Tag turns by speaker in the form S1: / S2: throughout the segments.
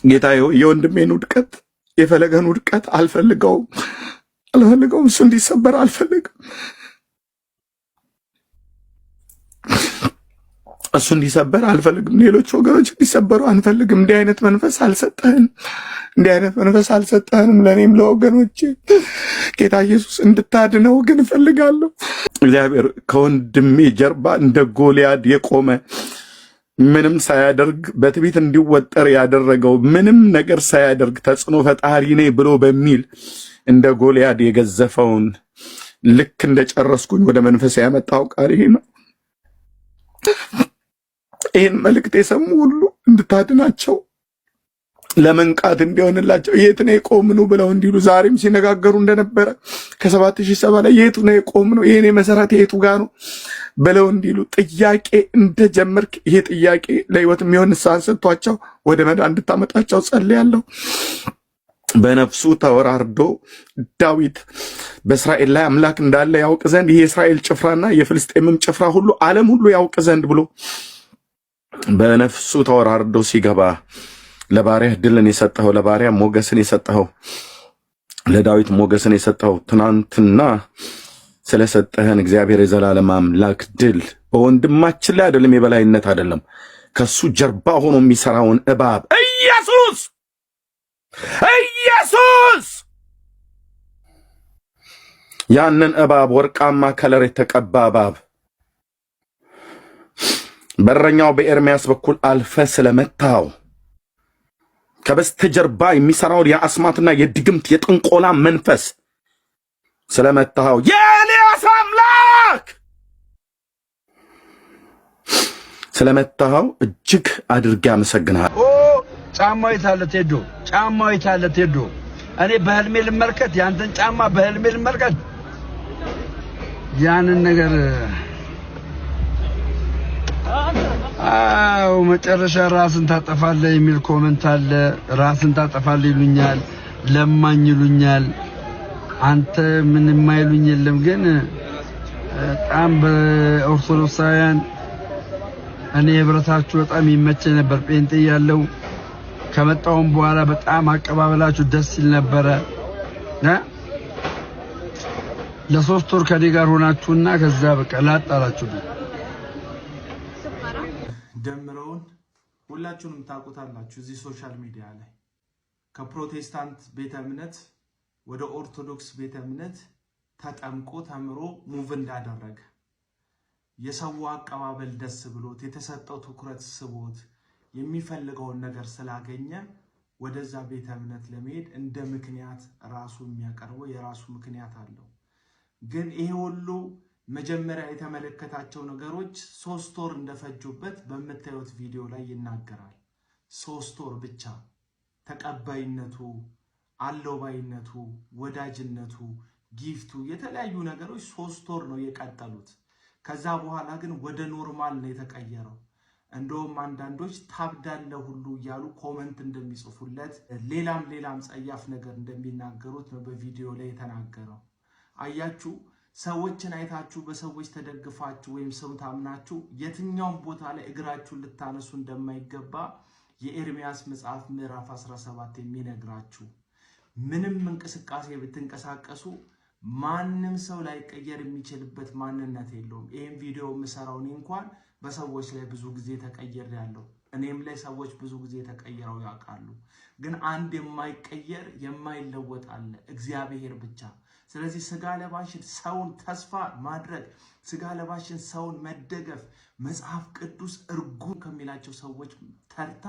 S1: ጌታዬ የወንድሜን ውድቀት የፈለገን ውድቀት አልፈልገውም። እሱ እንዲሰበር አልፈልግም። እሱ እንዲሰበር አልፈልግም። ሌሎች ወገኖች እንዲሰበሩ አንፈልግም። እንዲህ አይነት መንፈስ አልሰጠህንም ለእኔም ለወገኖቼ። ጌታ ኢየሱስ እንድታድነው ግን እፈልጋለሁ። እግዚአብሔር ከወንድሜ ጀርባ እንደ ጎልያድ የቆመ ምንም ሳያደርግ በትዕቢት እንዲወጠር ያደረገው ምንም ነገር ሳያደርግ ተጽዕኖ ፈጣሪ ነኝ ብሎ በሚል እንደ ጎልያድ የገዘፈውን ልክ እንደጨረስኩኝ ወደ መንፈስ ያመጣው ቃል ይሄ ነው። ይህን መልእክት የሰሙ ሁሉ እንድታድናቸው ለመንቃት እንዲሆንላቸው የት ነው የቆምነው ብለው እንዲሉ ዛሬም ሲነጋገሩ እንደነበረ ከ7000 ላይ የቱ ነው የቆምነው የኔ መሰረት የቱ ጋር ነው ብለው እንዲሉ ጥያቄ እንደጀመርክ ይሄ ጥያቄ ለህይወት የሚሆን ንስሐን ሰጥቷቸው ወደ መዳን እንድታመጣቸው ጸልያለሁ። በነፍሱ ተወራርዶ ዳዊት በእስራኤል ላይ አምላክ እንዳለ ያውቅ ዘንድ ይሄ የእስራኤል ጭፍራና የፍልስጤምም ጭፍራ ሁሉ ዓለም ሁሉ ያውቅ ዘንድ ብሎ በነፍሱ ተወራርዶ ሲገባ ለባሪያህ ድልን የሰጠኸው ለባሪያ ሞገስን የሰጠኸው ለዳዊት ሞገስን የሰጠኸው ትናንትና ስለሰጠህን እግዚአብሔር የዘላለም አምላክ ድል በወንድማችን ላይ አይደለም፣ የበላይነት አይደለም፣ ከሱ ጀርባ ሆኖ የሚሰራውን እባብ ኢየሱስ ያንን እባብ ወርቃማ ከለር የተቀባ እባብ በረኛው በኤርሚያስ በኩል አልፈ ስለመታው ከበስተጀርባ የሚሰራውን የአስማትና የድግምት የጥንቆላ መንፈስ ስለመታው የኤልያስ አምላክ ስለመታው እጅግ አድርጌ አመሰግናለሁ።
S2: ጫማው የታለ ቴዶ? እኔ በህልሜ ልመልከት ያንተን ጫማ በህልሜ ልመልከት ያንን ነገር አው መጨረሻ ራስን ታጠፋለህ የሚል ኮሜንት አለ። ራስን ታጠፋለህ ይሉኛል፣ ለማኝ ይሉኛል። አንተ ምን የማይሉኝ የለም። ግን በጣም በኦርቶዶክሳውያን እኔ ህብረታችሁ በጣም ይመቸኝ ነበር። ጴንጤ ያለው ከመጣውን በኋላ በጣም አቀባበላችሁ ደስ ይል ነበረ። ለ3 ወር ከኔ ጋር ሆናችሁና ከዛ በቃ ላጣላችሁ
S3: ደምረውን ሁላችሁንም ታውቁታላችሁ። እዚህ ሶሻል ሚዲያ ላይ ከፕሮቴስታንት ቤተ እምነት ወደ ኦርቶዶክስ ቤተ እምነት ተጠምቆ ተምሮ ሙቭ እንዳደረገ የሰው አቀባበል ደስ ብሎት የተሰጠው ትኩረት ስቦት የሚፈልገውን ነገር ስላገኘ ወደዛ ቤተ እምነት ለመሄድ እንደ ምክንያት ራሱ የሚያቀርበው የራሱ ምክንያት አለው። ግን ይሄ ሁሉ መጀመሪያ የተመለከታቸው ነገሮች 3 ወር እንደፈጁበት በመታየት ቪዲዮ ላይ ይናገራል። 3 ወር ብቻ ተቀባይነቱ፣ አለባይነቱ፣ ወዳጅነቱ፣ ጊፍቱ የተለያዩ ነገሮች 3 ወር ነው የቀጠሉት። ከዛ በኋላ ግን ወደ ኖርማል ነው የተቀየረው። እንደውም አንዳንዶች ታብዳለ ሁሉ ያሉ ኮሜንት እንደሚጽፉለት ሌላም ጸያፍ ነገር እንደሚናገሩት ነው በቪዲዮ ላይ የተናገረው። አያችሁ፣ ሰዎችን አይታችሁ በሰዎች ተደግፋችሁ ወይም ሰው ታምናችሁ የትኛውም ቦታ ላይ እግራችሁን ልታነሱ እንደማይገባ የኤርሚያስ መጽሐፍ ምዕራፍ 17 የሚነግራችሁ። ምንም እንቅስቃሴ ብትንቀሳቀሱ ማንም ሰው ላይ ቀየር የሚችልበት ማንነት የለውም። ይሄን ቪዲዮ የምሰራው እንኳን በሰዎች ላይ ብዙ ጊዜ ተቀየር ያለው እኔም ላይ ሰዎች ብዙ ጊዜ ተቀየረው ያውቃሉ። ግን አንድ የማይቀየር የማይለወጥ አለ፣ እግዚአብሔር ብቻ። ስለዚህ ስጋ ለባሽን ሰውን ተስፋ ማድረግ፣ ስጋ ለባሽን ሰውን መደገፍ መጽሐፍ ቅዱስ እርጉም ከሚላቸው ሰዎች ተርታ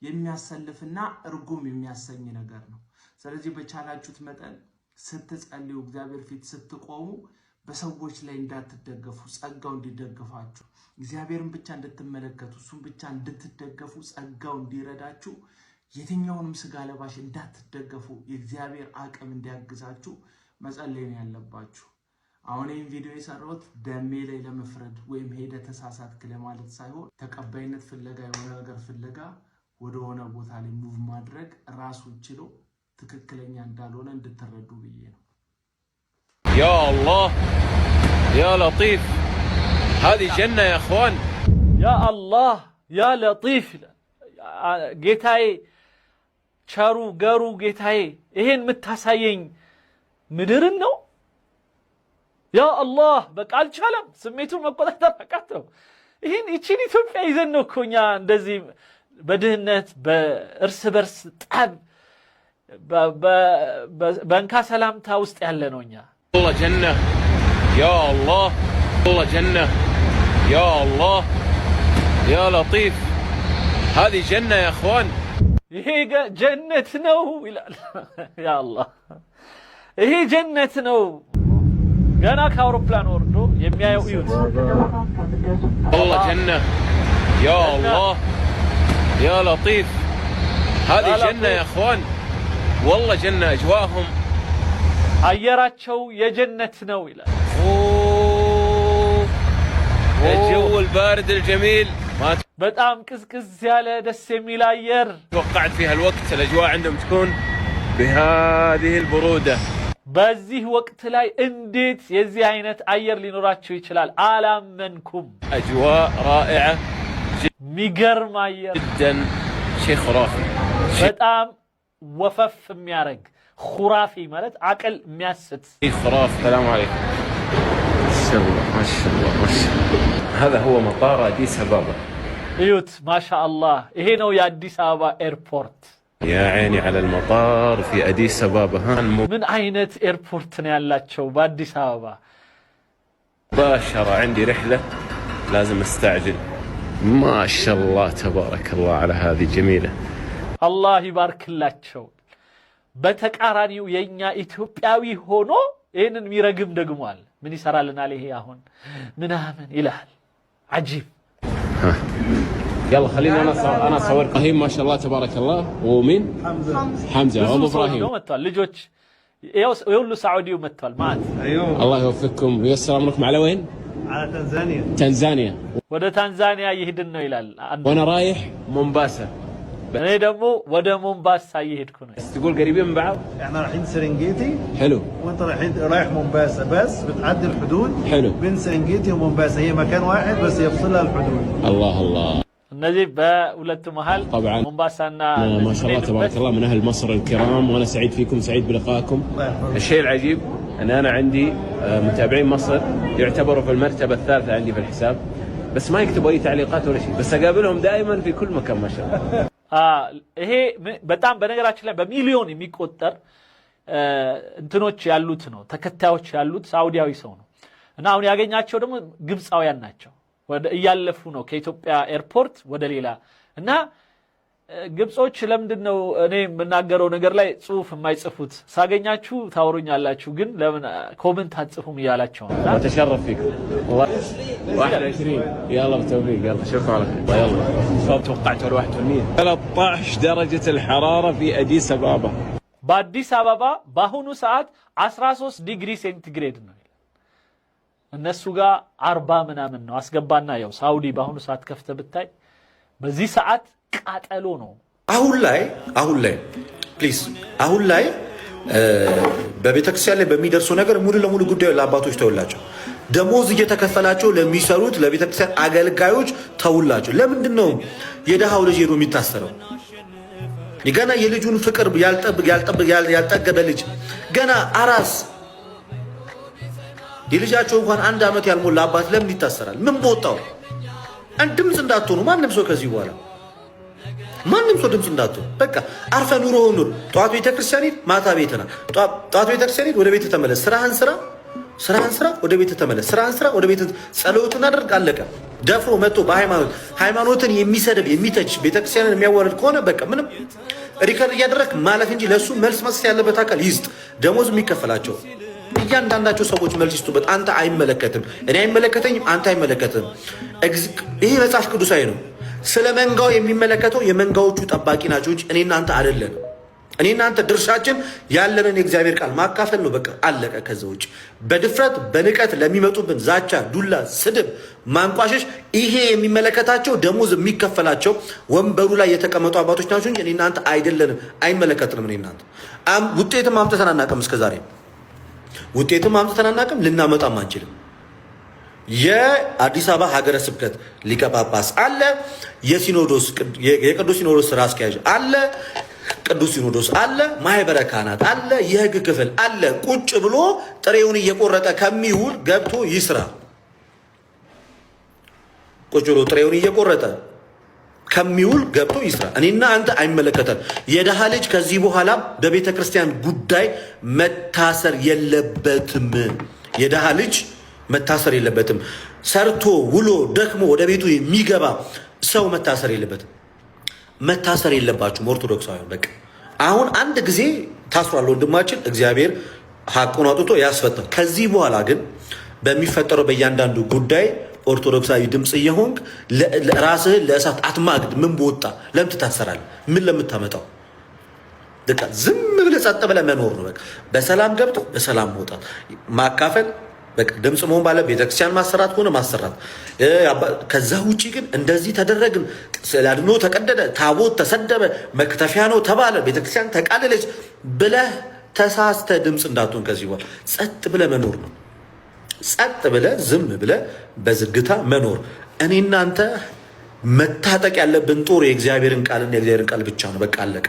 S3: የሚያሰልፍና እርጉም የሚያሰኝ ነገር ነው። ስለዚህ በቻላችሁት መጠን ስትጸልዩ እግዚአብሔር ፊት ስትቆሙ በሰዎች ላይ እንዳትደገፉ፣ ጸጋው እንዲደግፋችሁ፣ እግዚአብሔርን ብቻ እንድትመለከቱ፣ እሱን ብቻ እንድትደገፉ፣ ጸጋው እንዲረዳችሁ፣ የትኛውንም ስጋ ለባሽ እንዳትደገፉ፣ የእግዚአብሔር አቅም እንዲያግዛችሁ መጸለይ ነው ያለባችሁ። አሁን ይህን ቪዲዮ የሰራሁት ደሜ ላይ ለመፍረድ ወይም ሄደ ተሳሳትክ ለማለት ሳይሆን ተቀባይነት ፍለጋ የሆነ ነገር ፍለጋ ወደ ሆነ ቦታ ላይ ሙቭ ማድረግ ራሱ ችሎ ትክክለኛ እንዳልሆነ እንድትረዱ ብዬ ነው።
S4: ያ አላህ ያ ለጢፍ هذه جنة يا اخوان ያ አላህ ያ ለጢፍ ጌታዬ
S5: ቸሩ ገሩ ጌታዬ ይሄን የምታሳየኝ ምድርን ነው? ያ አላህ በቃ አልቻለም፣ ስሜቱን መቆጣጠር አቃተው። ይቺን ኢትዮጵያ ይዘን ነው እኮ እኛ እንደዚህ በድህነት በእርስ በርስ ጠብ በእንካ ሰላምታ ውስጥ ያለ ነው እኛ።
S4: والله جنة يا الله، والله جنة يا الله يا لطيف، هذه جنة يا اخوان.
S5: ይሄ ጀነት ነው ይላል። ያ አላህ ይሄ ጀነት ነው። ገና ከአውሮፕላን ወርዶ የሚያየው እዩት።
S4: والله جنة يا الله يا لطيف، هذه جنة يا اخوان، والله جنة اجواءهم
S5: አየራቸው የጀነት ነው ይላል።
S4: الجو البارد الجميل
S5: በጣም ቅዝቅዝ ያለ ደስ የሚል አየር
S4: توقعت فيها الوقت الاجواء عندهم تكون بهذه البرودة.
S5: በዚህ ወቅት ላይ እንዴት የዚህ አይነት አየር ሊኖራቸው ይችላል? አላመንኩም።
S4: اجواء رائعة
S5: ሚገርም አየር
S4: جدا، شيء خرافي
S5: በጣም ወፈፍ የሚያረግ خرافي ማለት አቅል የሚያስት
S4: شيء خرافي. السلام عليكم. ما شاء الله ما شاء الله ما شاء الله، هذا هو مطار أديس أبابا.
S5: እዩት ማሻአላህ ይሄ ነው የአዲስ አበባ ኤርፖርት።
S4: يا عيني على المطار في أديس أبابا.
S5: ምን አይነት ኤርፖርት ነው ያላቸው በአዲስ አበባ?
S4: مباشرة عندي رحلة لازم استعجل. ما شاء الله تبارك الله على هذه جميلة.
S5: አላህ ይባርክላቸው። በተቃራኒው የኛ ኢትዮጵያዊ ሆኖ ይሄንን ሚረግም ደግሟል። ምን ይሰራልናል ይሄ አሁን ምናምን ይላል። عجيب.
S4: يلا خلينا انا اصور. ابراهيم ما شاء الله تبارك الله. ومين؟ حمزة ابو ابراهيم.
S5: መጥቷል ልጆች የሁሉ ሳዑዲው መጥቷል ማለት
S4: الله يوفقكم وييسر امركم. على وين؟
S6: على تنزانيا.
S4: تنزانيا.
S5: ወደ ታንዛኒያ ይሄድን ነው ይላል።
S4: وانا رايح مومباسا.
S5: እኔ ደግሞ ወደ ሞምባሳ እየሄድኩ ነው።
S4: تقول قريبين من بعض؟
S6: احنا رايحين سرنجيتي.
S4: حلو.
S6: وانت رايح مومباسا، بس بتعدي الحدود.
S4: حلو.
S6: بين سرنجيتي ومومباسا، هي مكان واحد بس يفصلها الحدود.
S4: الله الله.
S5: እነዚህ በሁለቱ መሃል
S4: طبعا
S5: ሞምባሳና
S4: ما شاء الله تبارك الله من اهل مصر الكرام، وانا سعيد فيكم، سعيد بلقائكم. الشيء العجيب ان انا عندي متابعين مصر يعتبروا في المرتبة الثالثة عندي في الحساب، بس ما يكتبوا اي تعليقات ولا شيء، بس اقابلهم دائما في كل مكان ما شاء الله.
S5: ይሄ በጣም በነገራችን ላይ በሚሊዮን የሚቆጠር እንትኖች ያሉት ነው ተከታዮች ያሉት ሳውዲያዊ ሰው ነው እና አሁን ያገኛቸው ደግሞ ግብፃውያን ናቸው። ወደ እያለፉ ነው ከኢትዮጵያ ኤርፖርት ወደ ሌላ እና ግብጾች ለምንድነው እኔ የምናገረው ነገር ላይ ጽሁፍ የማይጽፉት? ሳገኛችሁ ታወሩኛላችሁ ግን ለምን ኮሜንት አትጽፉም እያላችሁ ነው።
S4: اتشرف فيك والله. 21 يلا بالتوفيق. يلا شكرا لك. يلا توقعت 1% 13 درجة الحرارة في أديس أبابا.
S5: በአዲስ አበባ በአሁኑ ሰዓት 13 ዲግሪ ሴንቲግሬድ ነው። እነሱ ጋር 40 ምናምን ነው። አስገባና ያው ሳውዲ በአሁኑ ሰዓት ከፍተ ብታይ በዚህ ሰዓት ቃጠሎ ነው።
S7: አሁን ላይ ፕሊዝ አሁን ላይ በቤተክርስቲያን ላይ በሚደርሰው ነገር ሙሉ ለሙሉ ጉዳዩ ለአባቶች ተውላቸው። ደሞዝ እየተከፈላቸው ለሚሰሩት ለቤተክርስቲያን አገልጋዮች ተውላቸው። ለምንድን ነው የደሃው ልጅ ሄዶ የሚታሰረው? ገና የልጁን ፍቅር ያልጠገበ ልጅ ገና አራስ የልጃቸው እንኳን 1 ዓመት ያልሞላ አባት ለምን ይታሰራል? ምን ቦታው? ድምፅ እንዳትሆኑ ማንም ሰው ከዚህ በኋላ ማንም ሰው ድምፅ እንዳትሆኑ። በቃ አርፈ ኑሮ ኑር። ጠዋት ቤተክርስቲያን ሂድ፣ ማታ ቤትና ጠዋት ቤተክርስቲያን ሂድ፣ ወደ ቤት ተመለስ። ስራህን ስራ፣ ወደ ቤት ተመለስ። ስራህን ስራ፣ ወደ ቤት ጸሎትን አድርግ። አለቀ። ደፍሮ መጥቶ ሃይማኖትን የሚሰድብ የሚተች ቤተክርስቲያንን የሚያዋርድ ከሆነ በቃ ምንም ሪከርድ እያደረግ ማለፍ እንጂ ለሱ መልስ መስጠት ያለበት አካል ይስጥ። ደሞዝ የሚከፈላቸው እያንዳንዳቸው ሰዎች መልስ ይስጡበት። አንተ አይመለከትም፣ እኔ አይመለከተኝም፣ አንተ አይመለከትም። ይሄ መጽሐፍ ቅዱሳዊ ነው። ስለ መንጋው የሚመለከተው የመንጋዎቹ ጠባቂ ናቸው እንጂ እኔ እናንተ አይደለም። እኔ እናንተ ድርሻችን ያለንን የእግዚአብሔር ቃል ማካፈል ነው። በቃ አለቀ። ከዛ ውጭ በድፍረት በንቀት ለሚመጡብን ዛቻ፣ ዱላ፣ ስድብ፣ ማንቋሸሽ ይሄ የሚመለከታቸው ደሞዝ የሚከፈላቸው ወንበሩ ላይ የተቀመጡ አባቶች ናቸው እንጂ እኔ እናንተ አይደለንም፣ አይመለከትንም። እኔ እናንተ ውጤትም አምጥተን አናውቅም። እስከዛሬ ውጤትም አምጥተን አናውቅም፣ ልናመጣም አንችልም። የአዲስ አበባ ሀገረ ስብከት ሊቀ ጳጳስ አለ፣ የቅዱስ ሲኖዶስ ስራ አስኪያጅ አለ፣ ቅዱስ ሲኖዶስ አለ፣ ማህበረ ካህናት አለ፣ የህግ ክፍል አለ። ቁጭ ብሎ ጥሬውን እየቆረጠ ከሚውል ገብቶ ይስራ። ቁጭ ብሎ ጥሬውን እየቆረጠ ከሚውል ገብቶ ይስራ። እኔና አንተ አይመለከተን። የደሃ ልጅ ከዚህ በኋላ በቤተ ክርስቲያን ጉዳይ መታሰር የለበትም። የደሃ ልጅ መታሰር የለበትም። ሰርቶ ውሎ ደክሞ ወደ ቤቱ የሚገባ ሰው መታሰር የለበትም። መታሰር የለባችሁም ኦርቶዶክሳውያን። በቃ አሁን አንድ ጊዜ ታስሯል ወንድማችን፣ እግዚአብሔር ሐቁን አውጥቶ ያስፈታው። ከዚህ በኋላ ግን በሚፈጠረው በእያንዳንዱ ጉዳይ ኦርቶዶክሳዊ ድምፅ እየሆንክ ራስህን ለእሳት አትማግድ። ምን በወጣ ለምን ትታሰራለህ? ምን ለምታመጣው? በቃ ዝም ብለህ ጸጥ ብለህ መኖር ነው። በቃ በሰላም ገብቶ በሰላም መውጣት፣ ማካፈል፣ በቃ ድምፅ መሆን ባለ ቤተክርስቲያን ማሰራት ሆነ ማሰራት። ከዛ ውጪ ግን እንደዚህ ተደረግን፣ ስላድኖ ተቀደደ፣ ታቦት ተሰደበ፣ መክተፊያ ነው ተባለ፣ ቤተክርስቲያን ተቃለለች ብለህ ተሳስተ ድምፅ እንዳትሆን ከዚህ በኋላ ጸጥ ብለህ መኖር ነው። ጸጥ ብለህ ዝም ብለህ በዝግታ መኖር። እኔ እናንተ መታጠቅ ያለብን ጦር የእግዚአብሔርን ቃልና የእግዚአብሔርን ቃል ብቻ ነው። በቃ አለቀ።